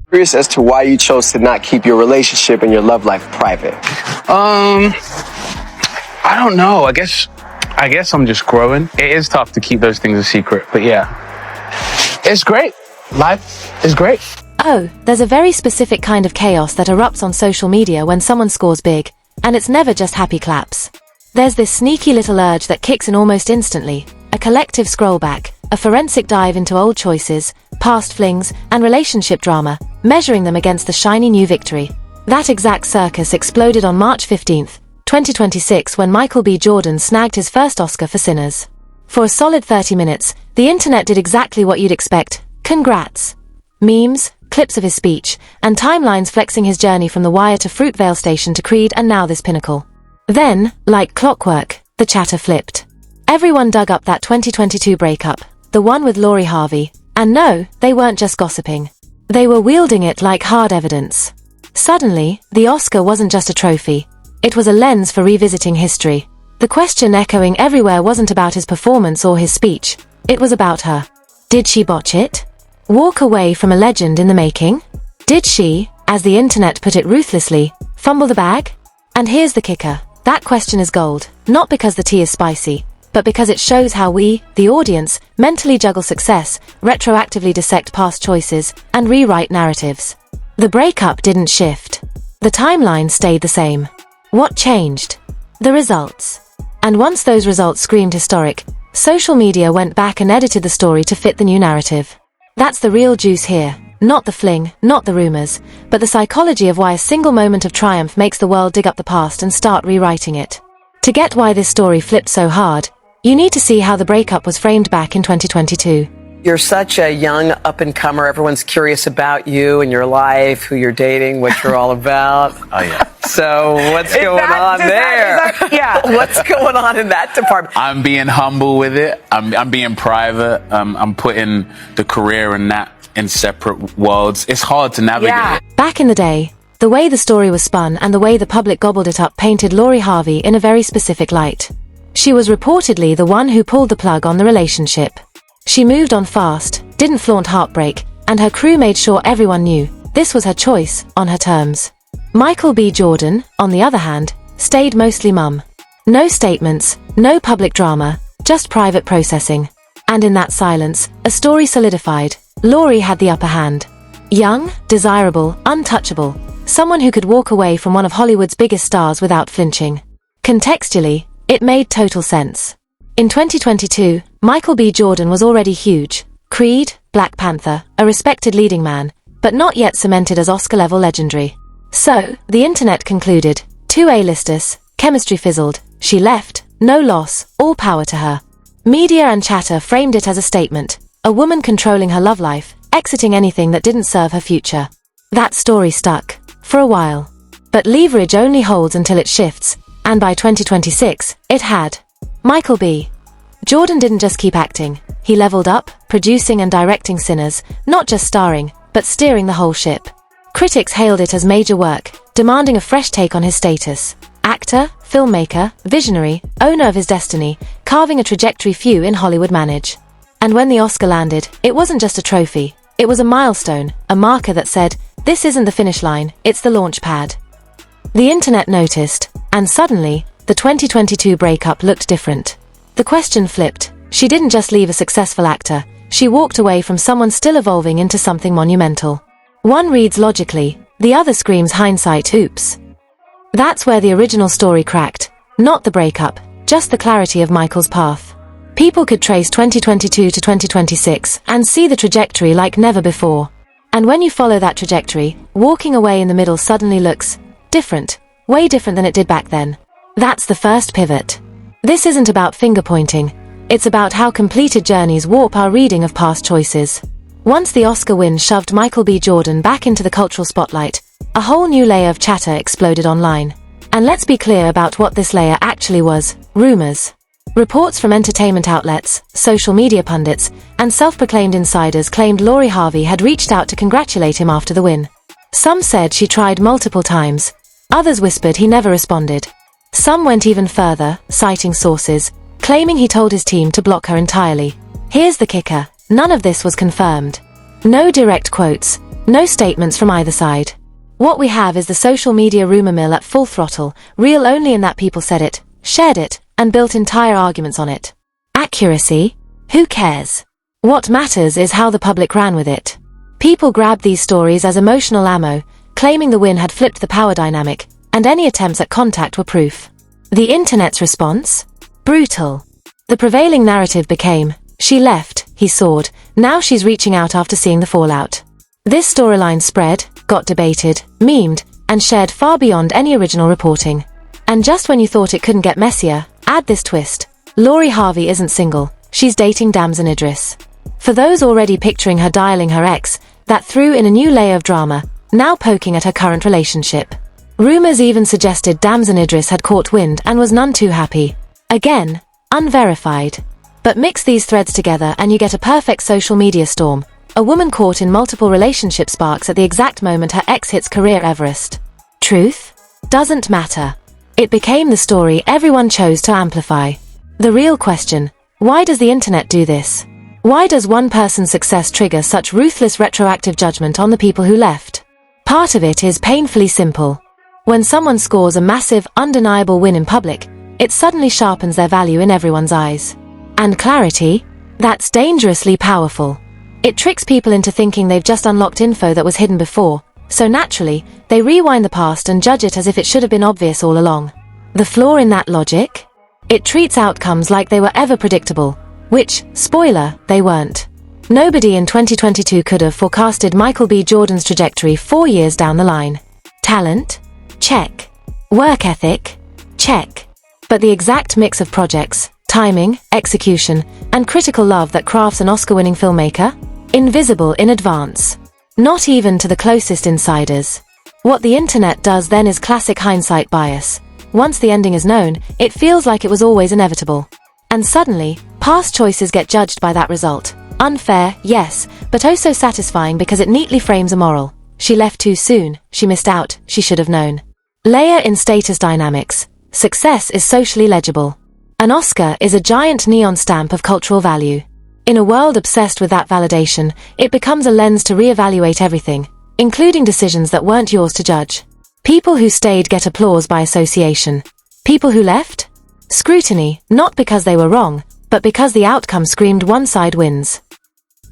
Curious as to why you chose to not keep your relationship and your love life private. I don't know. I guess I'm just growing. It is tough to keep those things a secret, but yeah. It's great. Life is great. Oh, there's a very specific kind of chaos that erupts on social media when someone scores big, and it's never just happy claps. There's this sneaky little urge that kicks in almost instantly, a collective scroll back, a forensic dive into old choices, past flings, and relationship drama, measuring them against the shiny new victory. That exact circus exploded on March 15th, 2026 when Michael B. Jordan snagged his first Oscar for Sinners. For a solid 30 minutes, the internet did exactly what you'd expect. Congrats! Memes, clips of his speech, and timelines flexing his journey from The Wire to Fruitvale Station to Creed and now this pinnacle. Then, like clockwork, the chatter flipped. Everyone dug up that 2022 breakup, the one with Harvey, and no, they weren't just gossiping. They were wielding it like hard evidence. Suddenly, the Oscar wasn't just a trophy. It was a lens for revisiting history. The question echoing everywhere wasn't about his performance or his speech. It was about her. Did she botch it? Walk away from a legend in the making? Did she, as the internet put it ruthlessly, fumble the bag? And here's the kicker. That question is gold, not because the tea is spicy, but because it shows how we, the audience, mentally juggle success, retroactively dissect past choices, and rewrite narratives. The breakup didn't shift. The timeline stayed the same. What changed? The results. And once those results screamed historic, social media went back and edited the story to fit the new narrative. That's the real juice here. Not the fling, not the rumors, but the psychology of why a single moment of triumph makes the world dig up the past and start rewriting it. To get why this story flipped so hard, you need to see how the breakup was framed back in 2022. You're such a young up-and-comer. Everyone's curious about you and your life, who you're dating, what you're all about. Oh, yeah. So what's going on there? What's going on in that department? I'm being humble with it. I'm being private. I'm putting the career and that in separate worlds. It's hard to navigate it. Back in the day, the way the story was spun and the way the public gobbled it up painted Harvey in a very specific light. She was reportedly the one who pulled the plug on the relationship. She moved on fast, didn't flaunt heartbreak, and her crew made sure everyone knew this was her choice, on her terms. Michael B. Jordan, on the other hand, stayed mostly mum. No statements, no public drama, just private processing. And in that silence, a story solidified. Laurie had the upper hand. Young, desirable, untouchable, someone who could walk away from one of Hollywood's biggest stars without flinching. Contextually, it made total sense. In 2022, Michael B. Jordan was already huge. Creed, Black Panther, a respected leading man, but not yet cemented as Oscar-level legendary. So, the internet concluded, two A-listers, chemistry fizzled, she left, no loss, all power to her. Media and chatter framed it as a statement, a woman controlling her love life, exiting anything that didn't serve her future. That story stuck, for a while. But leverage only holds until it shifts, and by 2026, it had. Michael B. Jordan didn't just keep acting, he leveled up, producing and directing Sinners, not just starring, but steering the whole ship. Critics hailed it as major work, demanding a fresh take on his status. Actor, filmmaker, visionary, owner of his destiny, carving a trajectory few in Hollywood manage. And when the Oscar landed, it wasn't just a trophy, it was a milestone, a marker that said, this isn't the finish line, it's the launch pad. The internet noticed, and suddenly, the 2022 breakup looked different. The question flipped. She didn't just leave a successful actor, she walked away from someone still evolving into something monumental. One reads logically, the other screams hindsight oops. That's where the original story cracked. Not the breakup, just the clarity of Michael's path. People could trace 2022 to 2026 and see the trajectory like never before. And when you follow that trajectory, walking away in the middle suddenly looks different, way different than it did back then. That's the first pivot. This isn't about finger-pointing. It's about how completed journeys warp our reading of past choices. Once the Oscar win shoved Michael B. Jordan back into the cultural spotlight, a whole new layer of chatter exploded online. And let's be clear about what this layer actually was: rumors. Reports from entertainment outlets, social media pundits, and self-proclaimed insiders claimed Harvey had reached out to congratulate him after the win. Some said she tried multiple times. Others whispered he never responded. Some went even further, citing sources, claiming he told his team to block her entirely. Here's the kicker: none of this was confirmed. No direct quotes, No statements from either side. What we have is the social media rumor mill at full throttle, real only in that people said it, shared it, and built entire arguments on it. Accuracy? Who cares? What matters is how the public ran with it. People grabbed these stories as emotional ammo, claiming the win had flipped the power dynamic, and any attempts at contact were proof. The internet's response? Brutal. The prevailing narrative became, she left, he soared, now she's reaching out after seeing the fallout. This storyline spread, got debated, memed, and shared far beyond any original reporting. And just when you thought it couldn't get messier, add this twist. Lori Harvey isn't single, she's dating Damson Idris. For those already picturing her dialing her ex, that threw in a new layer of drama, now poking at her current relationship. Rumors even suggested Damson Idris had caught wind and was none too happy. Again, unverified. But mix these threads together and you get a perfect social media storm. A woman caught in multiple relationship sparks at the exact moment her ex hits career Everest. Truth? Doesn't matter. It became the story everyone chose to amplify. The real question, why does the internet do this? Why does one person's success trigger such ruthless retroactive judgment on the people who left? Part of it is painfully simple. When someone scores a massive, undeniable win in public, it suddenly sharpens their value in everyone's eyes. And clarity? That's dangerously powerful. It tricks people into thinking they've just unlocked info that was hidden before, so naturally, they rewind the past and judge it as if it should have been obvious all along. The flaw in that logic? It treats outcomes like they were ever predictable, which, spoiler, they weren't. Nobody in 2022 could have forecasted Michael B. Jordan's trajectory 4 years down the line. Talent? Check. Work ethic? Check. But the exact mix of projects, timing, execution, and critical love that crafts an Oscar-winning filmmaker? Invisible in advance. Not even to the closest insiders. What the internet does then is classic hindsight bias. Once the ending is known, it feels like it was always inevitable. And suddenly, past choices get judged by that result. Unfair, yes, but oh so satisfying because it neatly frames a moral. She left too soon, she missed out, she should have known. Layer in status dynamics. Success is socially legible. An Oscar is a giant neon stamp of cultural value. In a world obsessed with that validation, it becomes a lens to reevaluate everything, including decisions that weren't yours to judge. People who stayed get applause by association. People who left? Scrutiny, not because they were wrong, but because the outcome screamed one side wins.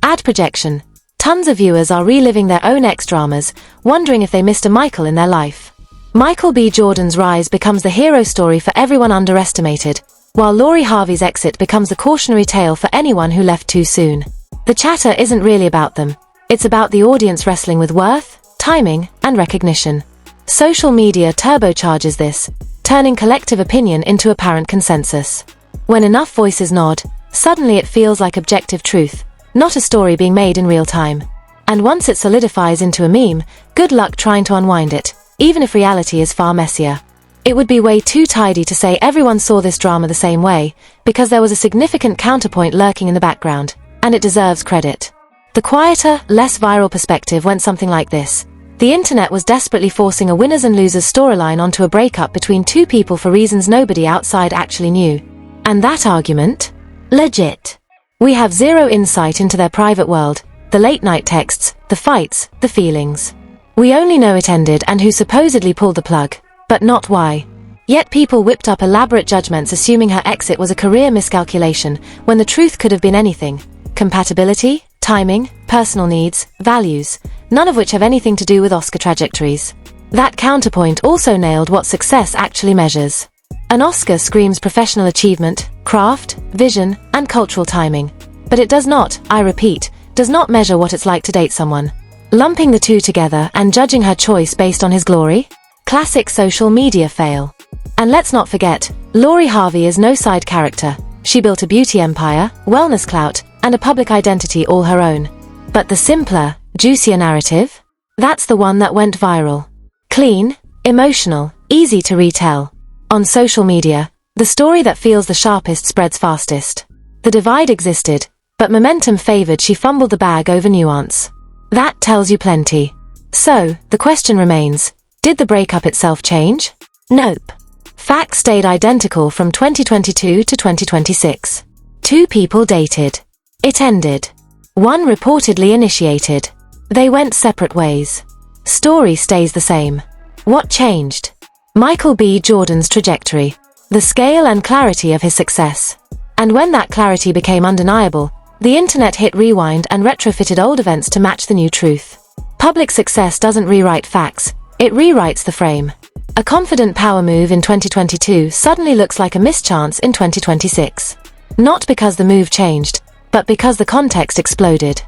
Ad projection. Tons of viewers are reliving their own ex-dramas, wondering if they missed a Michael in their life. Michael B. Jordan's rise becomes the hero story for everyone underestimated, while Lori Harvey's exit becomes a cautionary tale for anyone who left too soon. The chatter isn't really about them. It's about the audience wrestling with worth, timing, and recognition. Social media turbocharges this, turning collective opinion into apparent consensus. When enough voices nod, suddenly it feels like objective truth, not a story being made in real time. And once it solidifies into a meme, good luck trying to unwind it, even if reality is far messier. It would be way too tidy to say everyone saw this drama the same way, because there was a significant counterpoint lurking in the background, and it deserves credit. The quieter, less viral perspective went something like this. The internet was desperately forcing a winners and losers storyline onto a breakup between two people for reasons nobody outside actually knew. And that argument? Legit. We have zero insight into their private world, the late-night texts, the fights, the feelings. We only know it ended and who supposedly pulled the plug, but not why. Yet people whipped up elaborate judgments assuming her exit was a career miscalculation, when the truth could have been anything. Compatibility, timing, personal needs, values, none of which have anything to do with Oscar trajectories. That counterpoint also nailed what success actually measures. An Oscar screams professional achievement, craft, vision, and cultural timing. But it does not, I repeat, does not measure what it's like to date someone. Lumping the two together and judging her choice based on his glory? Classic social media fail. And let's not forget, Lori Harvey is no side character. She built a beauty empire, wellness clout, and a public identity all her own. But the simpler, juicier narrative? That's the one that went viral. Clean, emotional, easy to retell. On social media, the story that feels the sharpest spreads fastest. The divide existed, but momentum favored she fumbled the bag over nuance. That tells you plenty. So, the question remains, did the breakup itself change? Nope. Facts stayed identical from 2022 to 2026. 2 people dated. It ended. 1 reportedly initiated. They went separate ways. Story stays the same. What changed? Michael B. Jordan's trajectory. The scale and clarity of his success. And when that clarity became undeniable, the internet hit rewind and retrofitted old events to match the new truth. Public success doesn't rewrite facts, it rewrites the frame. A confident power move in 2022 suddenly looks like a mischance in 2026. Not because the move changed, but because the context exploded.